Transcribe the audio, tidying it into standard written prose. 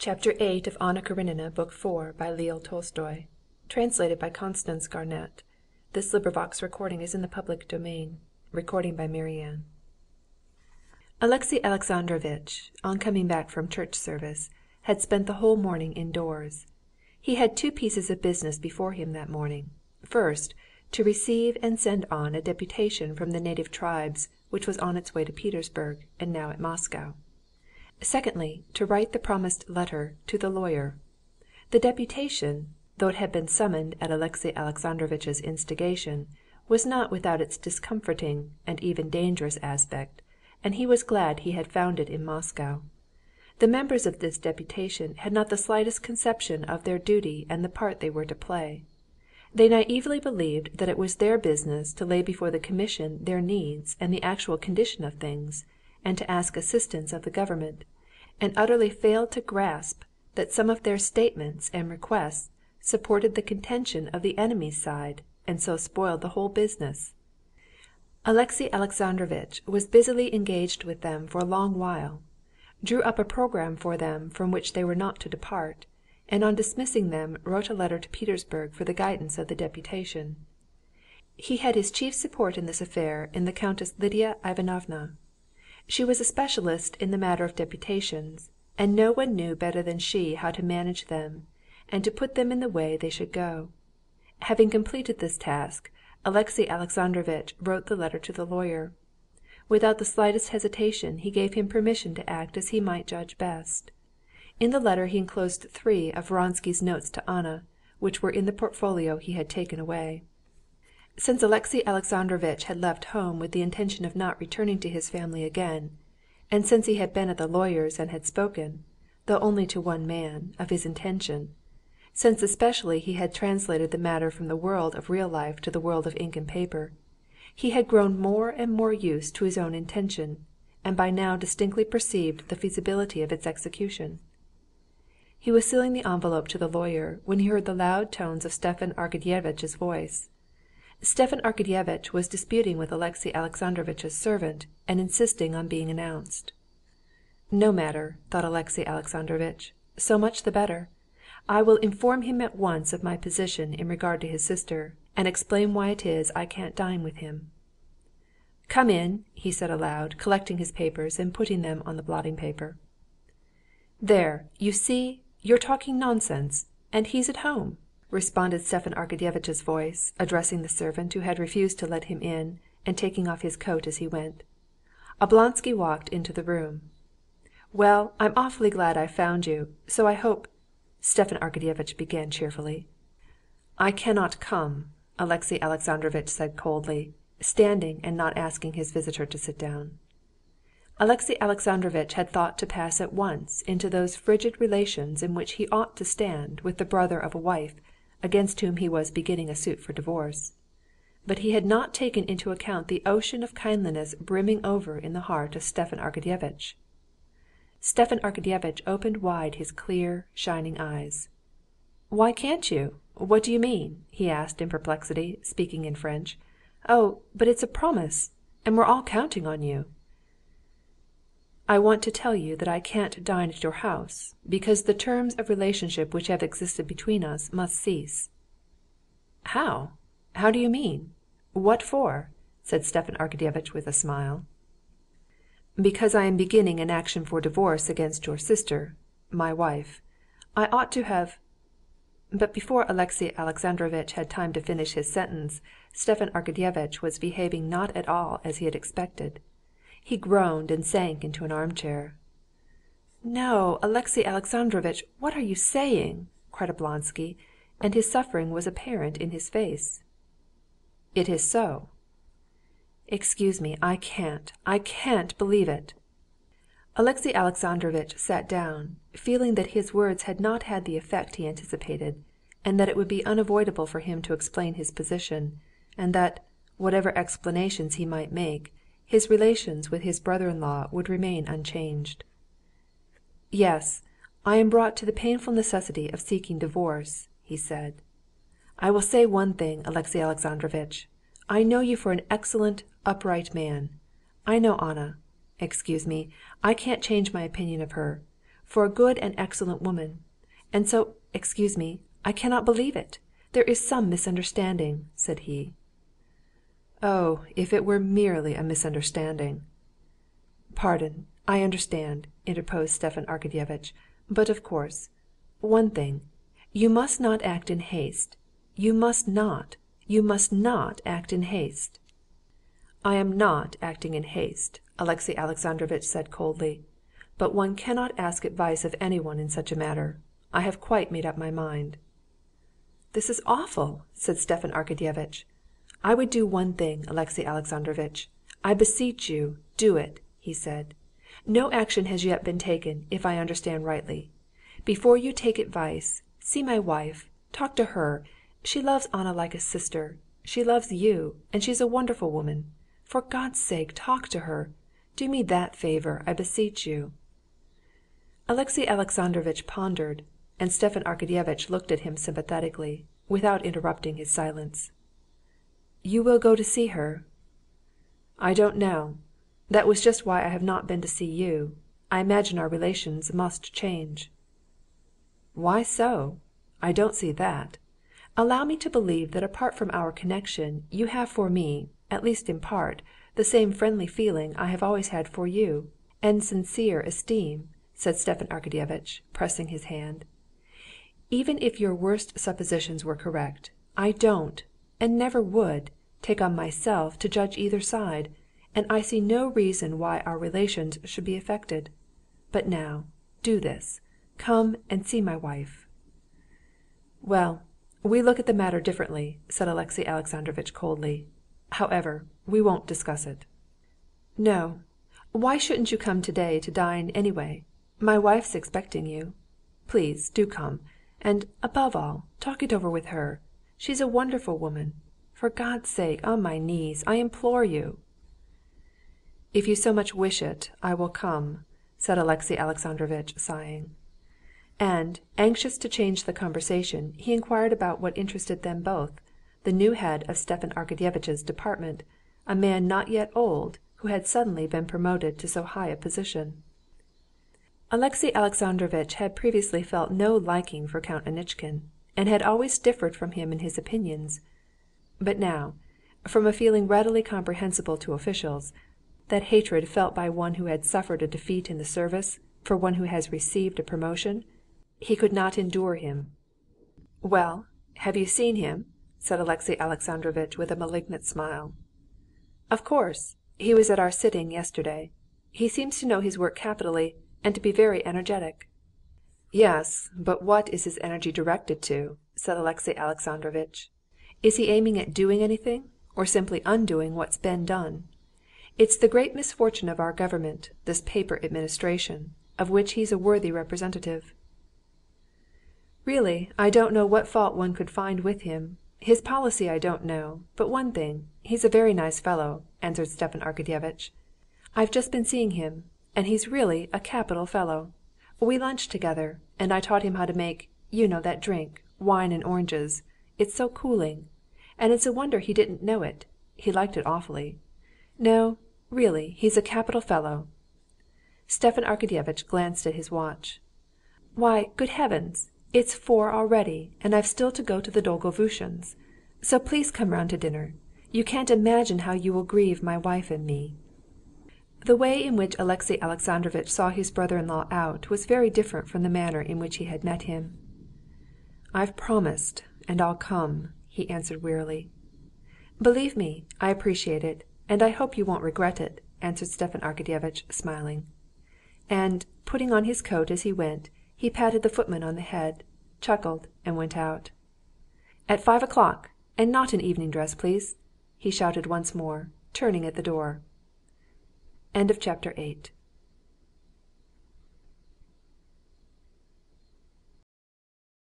Chapter 8 of Anna Karenina, Book 4, by Leo Tolstoy. Translated by Constance Garnett. This recording is in the public domain. Recording by Marianne. Alexey Alexandrovitch, on coming back from church service, had spent the whole morning indoors. He had two pieces of business before him that morning. First, to receive and send on a deputation from the native tribes which was on its way to Petersburg and now at Moscow. Secondly, to write the promised letter to the lawyer. The deputation, though it had been summoned at Alexey Alexandrovitch's instigation, was not without its discomforting and even dangerous aspect, and he was glad he had found it in Moscow. The members of this deputation had not the slightest conception of their duty and the part they were to play. They naively believed that it was their business to lay before the commission their needs and the actual condition of things, and to ask assistance of the government, and utterly failed to grasp that some of their statements and requests supported the contention of the enemy's side, and so spoiled the whole business. Alexey Alexandrovitch was busily engaged with them for a long while, drew up a program for them from which they were not to depart, and on dismissing them wrote a letter to Petersburg for the guidance of the deputation. He had his chief support in this affair in the Countess Lidia Ivanovna. She was a specialist in the matter of deputations, and no one knew better than she how to manage them, and to put them in the way they should go. Having completed this task, Alexey Alexandrovitch wrote the letter to the lawyer. Without the slightest hesitation he gave him permission to act as he might judge best. In the letter he enclosed 3 of Vronsky's notes to Anna, which were in the portfolio he had taken away. Since Alexey Alexandrovitch had left home with the intention of not returning to his family again, and since he had been at the lawyer's and had spoken, though only to one man, of his intention, since especially he had translated the matter from the world of real life to the world of ink and paper, he had grown more and more used to his own intention, and by now distinctly perceived the feasibility of its execution. He was sealing the envelope to the lawyer when he heard the loud tones of Stepan Arkadyevitch's voice. Stepan Arkadyevitch was disputing with Alexey Alexandrovitch's servant and insisting on being announced. "No matter," thought Alexey Alexandrovitch, "so much the better. I will inform him at once of my position in regard to his sister, and explain why it is I can't dine with him." "Come in," he said aloud, collecting his papers and putting them on the blotting paper. "There, you see, you're talking nonsense, and he's at home," responded Stepan Arkadyevitch's voice, addressing the servant who had refused to let him in, and taking off his coat as he went. Oblonsky walked into the room. "Well, I'm awfully glad I've found you, so I hope...." Stepan Arkadyevitch began cheerfully. "I cannot come," Alexey Alexandrovitch said coldly, standing and not asking his visitor to sit down. Alexey Alexandrovitch had thought to pass at once into those frigid relations in which he ought to stand with the brother of a wife against whom he was beginning a suit for divorce. But he had not taken into account the ocean of kindliness brimming over in the heart of Stepan Arkadyevitch. Stepan Arkadyevitch opened wide his clear, shining eyes. "Why can't you? What do you mean?" he asked in perplexity, speaking in French. "Oh, but it's a promise, and we're all counting on you." "I want to tell you that I can't dine at your house, because the terms of relationship which have existed between us must cease." "How? How do you mean? What for?" said Stepan Arkadyevitch with a smile. "Because I am beginning an action for divorce against your sister, my wife. I ought to have...." But before Alexey Alexandrovitch had time to finish his sentence, Stepan Arkadyevitch was behaving not at all as he had expected. He groaned and sank into an armchair. "No, Alexey Alexandrovitch, what are you saying?" cried Oblonsky, and his suffering was apparent in his face. "It is so." "Excuse me, I can't believe it." Alexey Alexandrovitch sat down, feeling that his words had not had the effect he anticipated, and that it would be unavoidable for him to explain his position, and that, whatever explanations he might make, his relations with his brother-in-law would remain unchanged. "Yes, I am brought to the painful necessity of seeking divorce," he said. "I will say one thing, Alexey Alexandrovitch. I know you for an excellent, upright man. I know Anna. Excuse me, I can't change my opinion of her. for a good and excellent woman. And so, excuse me, I cannot believe it. There is some misunderstanding," said he. "Oh, if it were merely a misunderstanding!" "Pardon, I understand," interposed Stepan Arkadyevitch. "But of course, one thing, you must not act in haste. You must not act in haste." "I am not acting in haste," Alexey Alexandrovitch said coldly. "But one cannot ask advice of anyone in such a matter. I have quite made up my mind." "This is awful!" said Stepan Arkadyevitch. "I would do one thing, Alexey Alexandrovitch. I beseech you, do it," he said. "No action has yet been taken, if I understand rightly. Before you take advice, see my wife, talk to her. She loves Anna like a sister. She loves you, and she's a wonderful woman. For God's sake, talk to her. Do me that favor, I beseech you." Alexey Alexandrovitch pondered, and Stepan Arkadyevitch looked at him sympathetically, without interrupting his silence. "You will go to see her?" "I don't know. That was just why I have not been to see you. I imagine our relations must change." "Why so? I don't see that. Allow me to believe that apart from our connection you have for me, at least in part, the same friendly feeling I have always had for you, and sincere esteem," said Stepan Arkadyevitch, pressing his hand. "Even if your worst suppositions were correct, I don't, and never would, take on myself to judge either side, and I see no reason why our relations should be affected. But now, do this, come and see my wife." "Well, we look at the matter differently," said Alexey Alexandrovitch coldly. "However, we won't discuss it." "No, why shouldn't you come today to dine anyway? My wife's expecting you. Please, do come, and above all, talk it over with her. She's a wonderful woman. For God's sake, on my knees, I implore you." "If you so much wish it, I will come," said Alexey Alexandrovitch, sighing. And, anxious to change the conversation, he inquired about what interested them both, the new head of Stepan Arkadyevitch's department, a man not yet old, who had suddenly been promoted to so high a position. Alexey Alexandrovitch had previously felt no liking for Count Anitchkin, and had always differed from him in his opinions. But now, from a feeling readily comprehensible to officials, that hatred felt by one who had suffered a defeat in the service for one who has received a promotion, he could not endure him. "Well, have you seen him?" said Alexey Alexandrovitch with a malignant smile. "Of course. He was at our sitting yesterday. He seems to know his work capitally, and to be very energetic." "Yes, but what is his energy directed to?" said Alexey Alexandrovitch. "Is he aiming at doing anything, or simply undoing what's been done? It's the great misfortune of our government, this paper administration, of which he's a worthy representative." "Really, I don't know what fault one could find with him. His policy I don't know, but one thing, he's a very nice fellow," answered Stepan Arkadyevitch. "I've just been seeing him, and he's really a capital fellow. We lunched together, and I taught him how to make, you know that drink, wine and oranges. It's so cooling. And it's a wonder he didn't know it. He liked it awfully. No, really, he's a capital fellow." Stepan Arkadyevitch glanced at his watch. "Why, good heavens! It's 4 already, and I've still to go to the Dolgovushins'. So please come round to dinner. You can't imagine how you will grieve my wife and me." The way in which Alexey Alexandrovitch saw his brother-in-law out was very different from the manner in which he had met him. "I've promised, and I'll come," he answered wearily. "Believe me, I appreciate it, and I hope you won't regret it," answered Stepan Arkadyevitch, smiling. And, putting on his coat as he went, he patted the footman on the head, chuckled, and went out. "At 5 o'clock, and not in evening dress, please," he shouted once more, turning at the door. Chapter 9.